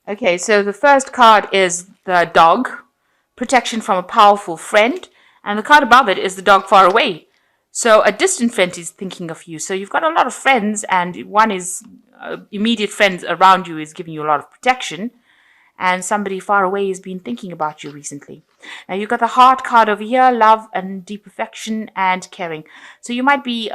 Okay, so the first card is the dog, protection from a powerful friend, and the card above it is the dog far away. So a distant friend is thinking of you. So you've got a lot of friends, and one is immediate friends around you is giving you a lot of protection, and somebody far away has been thinking about you recently. Now you've got the heart card over here, love and deep affection and caring. So you might be,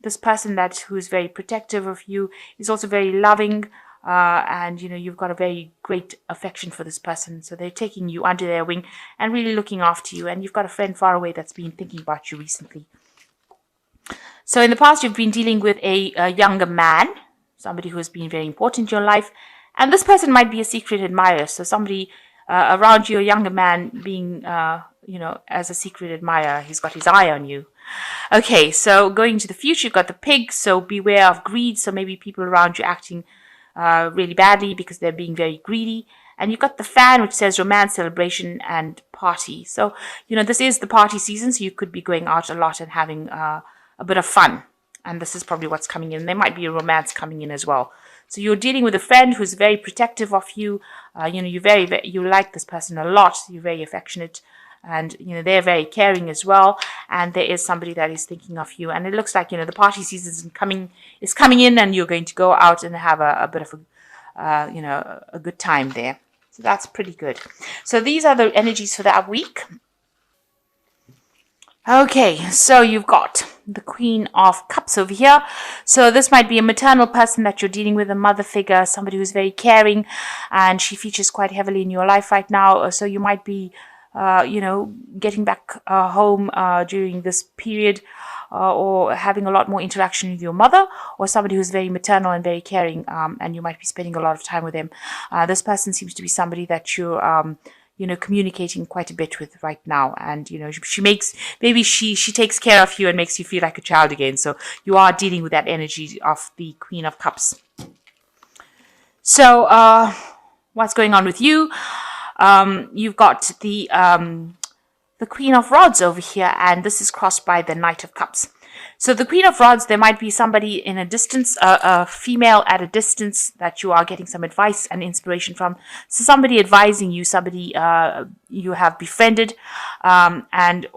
this person who's very protective of you is also very loving, and you've got a very great affection for this person. So they're taking you under their wing and really looking after you. And you've got a friend far away that's been thinking about you recently. So in the past, you've been dealing with a younger man, somebody who has been very important in your life. And this person might be a secret admirer. So somebody around you, a younger man being, as a secret admirer, he's got his eye on you. Okay, so going into the future, you've got the pig. So beware of greed. So maybe people around you acting really badly because they're being very greedy. And you've got the fan, which says romance, celebration, and party. So, this is the party season. So you could be going out a lot and having a bit of fun. And this is probably what's coming in. There might be a romance coming in as well. So you're dealing with a friend who's very protective of you. You like this person a lot. You're very affectionate, and they're very caring as well. And there is somebody that is thinking of you. And it looks like the party season is coming in, and you're going to go out and have a bit of a good time there. So that's pretty good. So these are the energies for that week. Okay, so you've got the Queen of Cups over here. So this might be a maternal person that you're dealing with, a mother figure, somebody who's very caring, and she features quite heavily in your life right now. So you might be, getting back home during this period, or having a lot more interaction with your mother, or somebody who's very maternal and very caring, and you might be spending a lot of time with them. This person seems to be somebody that you're communicating quite a bit with right now. And, she takes care of you and makes you feel like a child again. So you are dealing with that energy of the Queen of Cups. So, what's going on with you? You've got the Queen of Rods over here, and this is crossed by the Knight of Cups. So the Queen of Rods, there might be somebody in a distance, a female at a distance that you are getting some advice and inspiration from. So somebody advising you, somebody you have befriended, it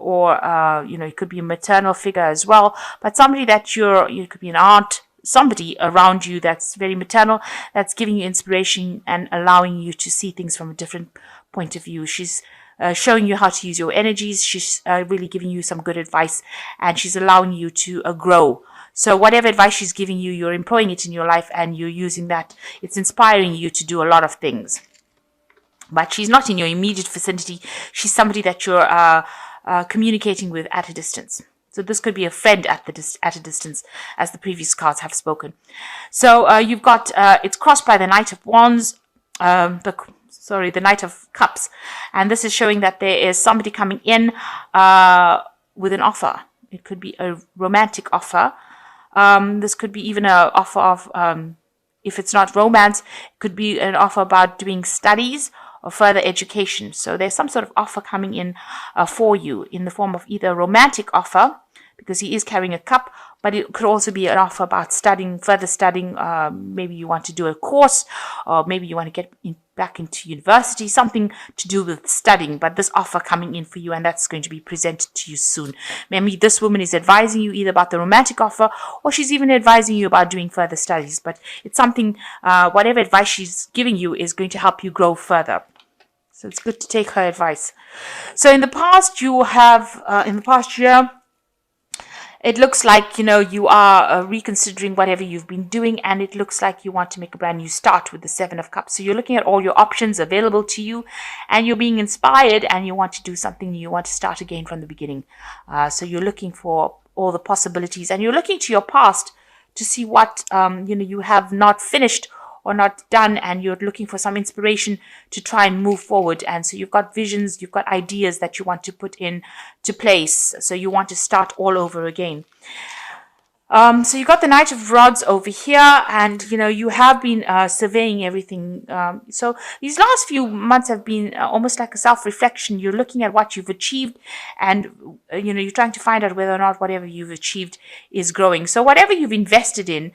could be a maternal figure as well, but somebody that you could be an aunt, somebody around you that's very maternal, that's giving you inspiration and allowing you to see things from a different point of view. She's showing you how to use your energies. She's really giving you some good advice, and she's allowing you to grow. So whatever advice she's giving you, you're employing it in your life, and you're using that. It's inspiring you to do a lot of things. But she's not in your immediate vicinity. She's somebody that you're communicating with at a distance. So this could be a friend at a distance, as the previous cards have spoken. So you've got, it's crossed by the Knight of Wands, the Knight of Cups. And this is showing that there is somebody coming in with an offer. It could be a romantic offer. This could be even an offer of, if it's not romance, it could be an offer about doing studies or further education. So there's some sort of offer coming in for you in the form of either a romantic offer, because he is carrying a cup, but it could also be an offer about further studying. Maybe you want to do a course, or maybe you want to get back into university, something to do with studying, but this offer coming in for you, and that's going to be presented to you soon. Maybe this woman is advising you either about the romantic offer, or she's even advising you about doing further studies, but it's something, whatever advice she's giving you is going to help you grow further. So it's good to take her advice. So in the past, in the past year, it looks like, you are reconsidering whatever you've been doing, and it looks like you want to make a brand new start with the Seven of Cups. So you're looking at all your options available to you, and you're being inspired, and you want to do something new. You want to start again from the beginning. So you're looking for all the possibilities, and you're looking to your past to see what, you have not finished or not done, and you're looking for some inspiration to try and move forward. And so you've got visions, you've got ideas that you want to put into place. So you want to start all over again. So you got the Knight of Rods over here, and you have been surveying everything. So these last few months have been almost like a self-reflection. You're looking at what you've achieved, and you're trying to find out whether or not whatever you've achieved is growing. So whatever you've invested in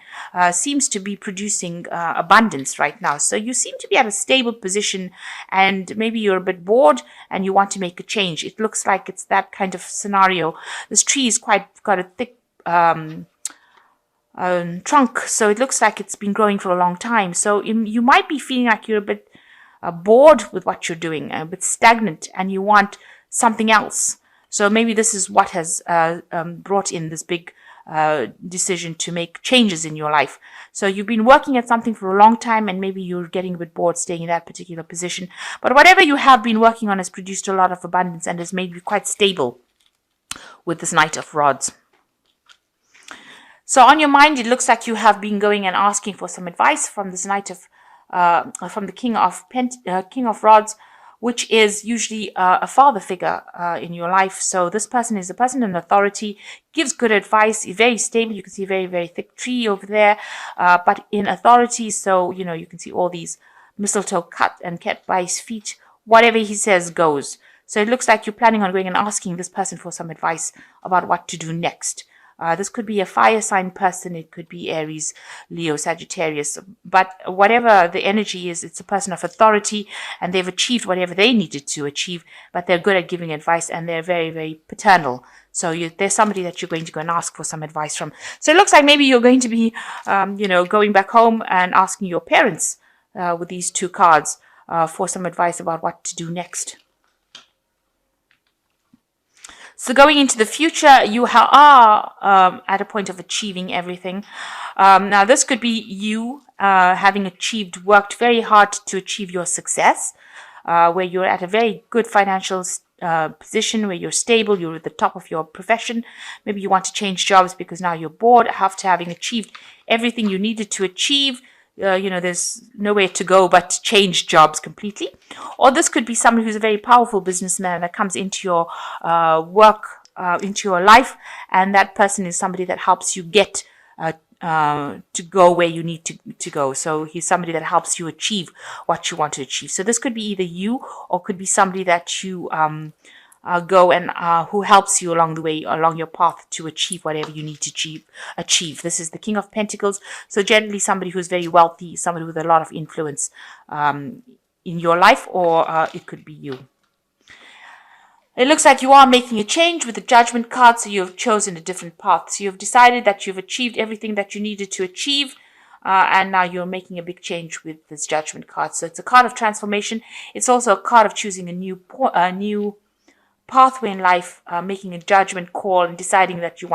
seems to be producing abundance right now. So you seem to be at a stable position, and maybe you're a bit bored and you want to make a change. It looks like it's that kind of scenario. This tree is got a thick trunk, so it looks like it's been growing for a long time. So you might be feeling like you're a bit bored with what you're doing, a bit stagnant, and you want something else. So maybe this is what has brought in this big decision to make changes in your life. So you've been working at something for a long time, and maybe you're getting a bit bored staying in that particular position. But whatever you have been working on has produced a lot of abundance and has made you quite stable with this Knight of Rods. So on your mind, it looks like you have been going and asking for some advice from this from the King of Rods, which is usually a father figure in your life. So this person is a person in authority, gives good advice, very stable. You can see a very, very thick tree over there, but in authority. So, you can see all these mistletoe cut and kept by his feet. Whatever he says goes. So it looks like you're planning on going and asking this person for some advice about what to do next. This could be a fire sign person. It could be Aries, Leo, Sagittarius. But whatever the energy is, it's a person of authority, and they've achieved whatever they needed to achieve, but they're good at giving advice, and they're very, very paternal. So there's somebody that you're going to go and ask for some advice from. So it looks like maybe you're going to be, going back home and asking your parents with these two cards for some advice about what to do next. So going into the future, you are at a point of achieving everything. Now, this could be you having worked very hard to achieve your success, where you're at a very good financial position, where you're stable, you're at the top of your profession. Maybe you want to change jobs because now you're bored after having achieved everything you needed to achieve. There's nowhere to go but to change jobs completely. Or this could be somebody who's a very powerful businessman that comes into your work, into your life, and that person is somebody that helps you get to go where you need to go. So he's somebody that helps you achieve what you want to achieve. So this could be either you, or could be somebody that you go and who helps you along the way, along your path to achieve whatever you need to achieve. This is the King of Pentacles. So generally somebody who's very wealthy, somebody with a lot of influence in your life, or it could be you. It looks like you are making a change with the Judgment card, so you've chosen a different path. So you've decided that you've achieved everything that you needed to achieve, and now you're making a big change with this Judgment card. So it's a card of transformation. It's also a card of choosing a new pathway in life, making a judgment call and deciding that you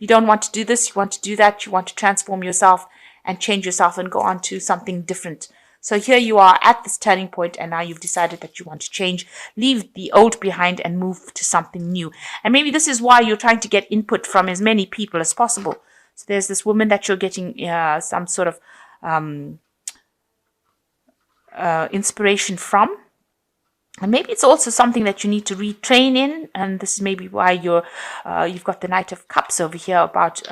don't want to do this, you want to do that, you want to transform yourself and change yourself and go on to something different. So here you are at this turning point, and now you've decided that you want to change, leave the old behind and move to something new. And maybe this is why you're trying to get input from as many people as possible. So there's this woman that you're getting some sort of inspiration from. And maybe it's also something that you need to retrain in, and this is maybe why you've got the Knight of Cups over here about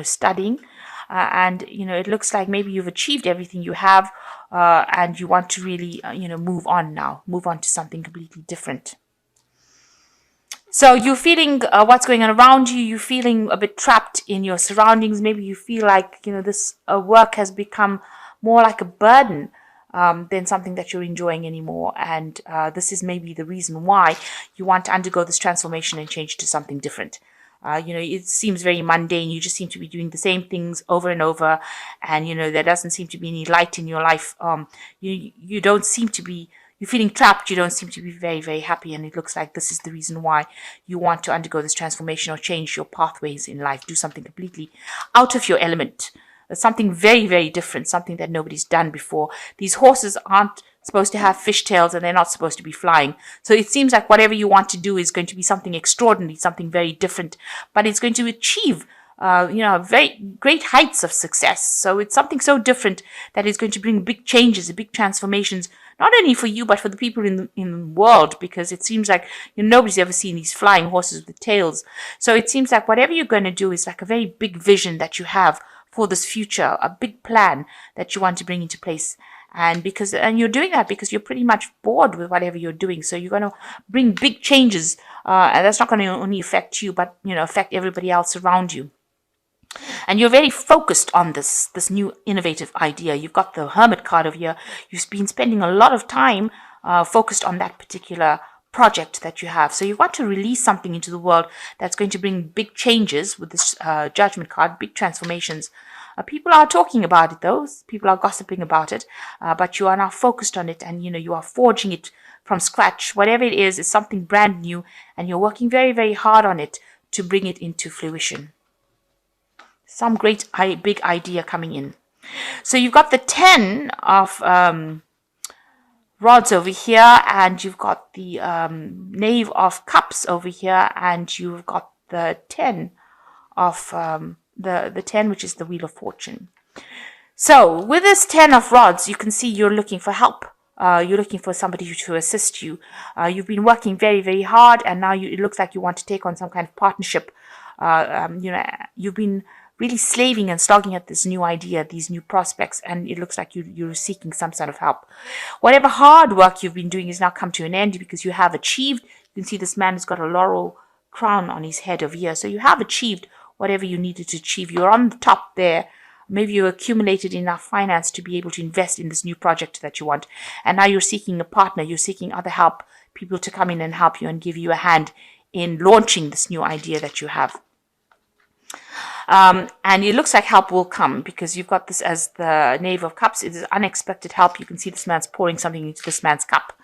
studying, and it looks like maybe you've achieved everything you have, and you want to really move on to something completely different. So you're feeling what's going on around you. You're feeling a bit trapped in your surroundings. Maybe you feel like this work has become more like a burden than something that you're enjoying anymore. And this is maybe the reason why you want to undergo this transformation and change to something different. It seems very mundane. You just seem to be doing the same things over and over. And, there doesn't seem to be any light in your life. You don't seem to be, you're feeling trapped. You don't seem to be very, very happy. And it looks like this is the reason why you want to undergo this transformation or change your pathways in life. Do something completely out of your element. Something very, very different, something that nobody's done before. These horses aren't supposed to have fishtails, and they're not supposed to be flying. So it seems like whatever you want to do is going to be something extraordinary, something very different, but it's going to achieve very great heights of success. So it's something so different that is going to bring big changes, big transformations, not only for you, but for the people in the world, because it seems like nobody's ever seen these flying horses with tails. So it seems like whatever you're going to do is like a very big vision that you have for this future, a big plan that you want to bring into place. And you're doing that because you're pretty much bored with whatever you're doing. So you're going to bring big changes, and that's not going to only affect you, but affect everybody else around you. And you're very focused on this new innovative idea. You've got the Hermit card over here. You've been spending a lot of time focused on that particular project that you have. So you want to release something into the world that's going to bring big changes with this Judgment card, big transformations. People are talking about it, though. People are gossiping about it, but you are now focused on it, and you are forging it from scratch. Whatever it is something brand new, and you're working very, very hard on it to bring it into fruition. Some great big idea coming in. So you've got the 10 of rods over here, and you've got the Knave of Cups over here, and you've got the 10 of the 10, which is the Wheel of Fortune. So with this 10 of rods, you can see you're looking for help. You're looking for somebody to assist you. You've been working very, very hard, and now it looks like you want to take on some kind of partnership. You've been really slaving and slogging at this new idea, these new prospects, and it looks like you're seeking some sort of help. Whatever hard work you've been doing has now come to an end because you have achieved. You can see this man has got a laurel crown on his head over here. So you have achieved whatever you needed to achieve. You're on the top there. Maybe you accumulated enough finance to be able to invest in this new project that you want. And now you're seeking a partner. You're seeking other help, people to come in and help you and give you a hand in launching this new idea that you have. And it looks like help will come because you've got this as the Knave of Cups. It is unexpected help. You can see this man's pouring something into this man's cup.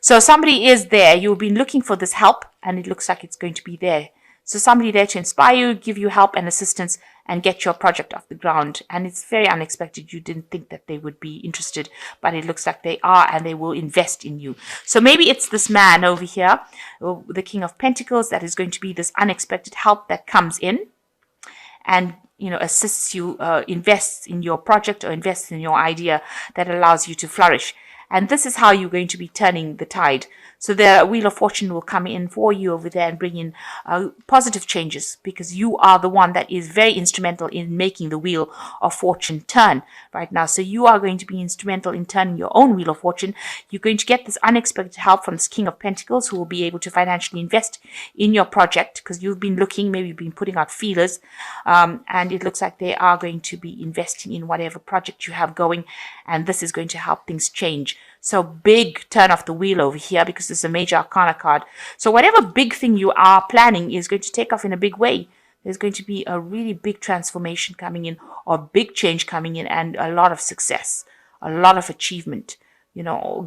So somebody is there. You've been looking for this help, and it looks like it's going to be there. So somebody there to inspire you, give you help and assistance, and get your project off the ground. And it's very unexpected. You didn't think that they would be interested, but it looks like they are, and they will invest in you. So maybe it's this man over here, the King of Pentacles, that is going to be this unexpected help that comes in and assists you, invests in your project or invests in your idea that allows you to flourish. And this is how you're going to be turning the tide. So the Wheel of Fortune will come in for you over there and bring in positive changes, because you are the one that is very instrumental in making the Wheel of Fortune turn right now. So you are going to be instrumental in turning your own Wheel of Fortune. You're going to get this unexpected help from this King of Pentacles, who will be able to financially invest in your project, because you've been looking, maybe you've been putting out feelers, and it looks like they are going to be investing in whatever project you have going, and this is going to help things change. So big turn of the wheel over here, because this is a major arcana card. So whatever big thing you are planning is going to take off in a big way. There's going to be a really big transformation coming in, or big change coming in, and a lot of success, a lot of achievement,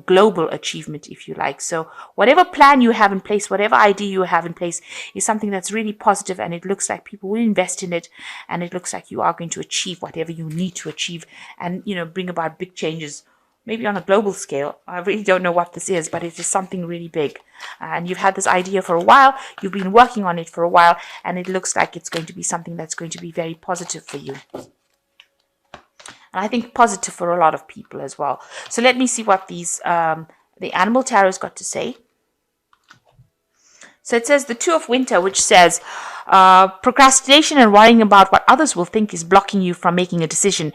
global achievement, if you like. So whatever plan you have in place, whatever idea you have in place is something that's really positive, and it looks like people will invest in it, and it looks like you are going to achieve whatever you need to achieve, and, bring about big changes. Maybe on a global scale. I really don't know what this is, but it is something really big. And you've had this idea for a while. You've been working on it for a while, and it looks like it's going to be something that's going to be very positive for you. And I think positive for a lot of people as well. So let me see what these the Animal Tarot's got to say. So it says the Two of Winter, which says procrastination and worrying about what others will think is blocking you from making a decision.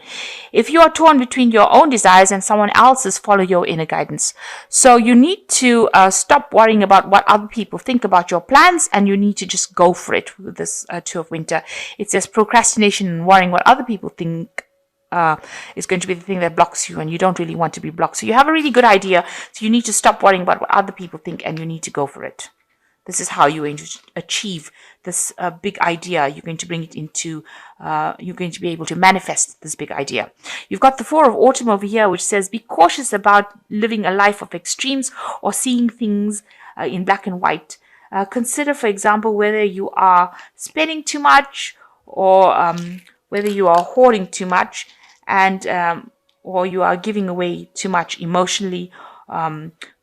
If you are torn between your own desires and someone else's, follow your inner guidance. So you need to stop worrying about what other people think about your plans, and you need to just go for it with this Two of Winter. It says procrastination and worrying what other people think is going to be the thing that blocks you, and you don't really want to be blocked. So you have a really good idea, so you need to stop worrying about what other people think, and you need to go for it. This is how you're going to achieve this big idea. You're going to bring it into, you're going to be able to manifest this big idea. You've got the Four of Autumn over here, which says be cautious about living a life of extremes or seeing things in black and white. Consider, for example, whether you are spending too much, or whether you are hoarding too much, and or you are giving away too much emotionally,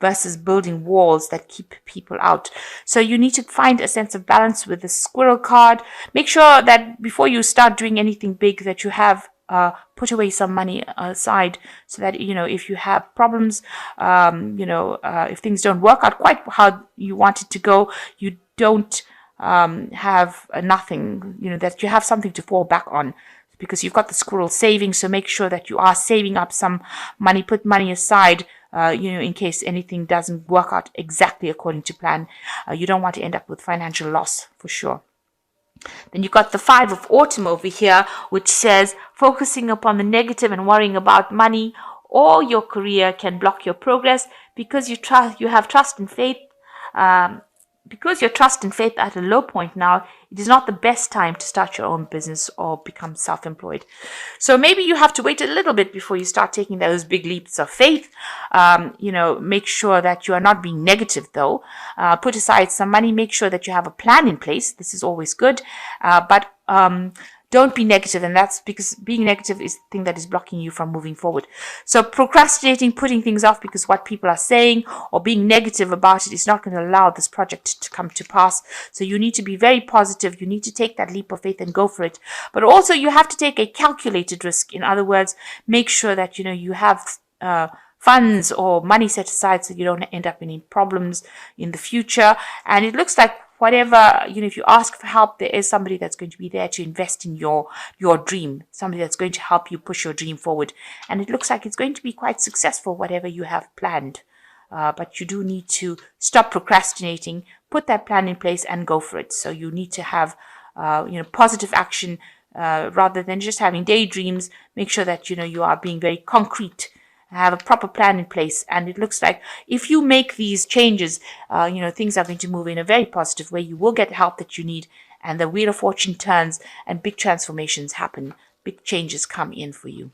versus building walls that keep people out. So you need to find a sense of balance with the Squirrel card. Make sure that before you start doing anything big, that you have put away some money aside so that, if you have problems, if things don't work out quite how you want it to go, you don't have nothing, that you have something to fall back on, because you've got the squirrel savings. So make sure that you are saving up some money, put money aside, in case anything doesn't work out exactly according to plan. You don't want to end up with financial loss for sure. Then you've got the 5 of autumn over here, which says focusing upon the negative and worrying about money or your career can block your progress because you have trust and faith. Because your trust and faith are at a low point now, it is not the best time to start your own business or become self-employed. So maybe you have to wait a little bit before you start taking those big leaps of faith. Make sure that you are not being negative though. Put aside some money. Make sure that you have a plan in place. This is always good. But don't be negative, and that's because being negative is the thing that is blocking you from moving forward. So procrastinating, putting things off because what people are saying, or being negative about it, is not going to allow this project to come to pass. So you need to be very positive. You need to take that leap of faith and go for it. But also you have to take a calculated risk. In other words, make sure that you have funds or money set aside so you don't end up in any problems in the future. And it looks like whatever, if you ask for help, there is somebody that's going to be there to invest in your dream, somebody that's going to help you push your dream forward. And it looks like it's going to be quite successful, whatever you have planned. But you do need to stop procrastinating, put that plan in place and go for it. So you need to have, positive action rather than just having daydreams. Make sure that, you are being very concrete, have a proper plan in place. And it looks like if you make these changes, things are going to move in a very positive way. You will get the help that you need, and the wheel of fortune turns and big transformations happen. Big changes come in for you.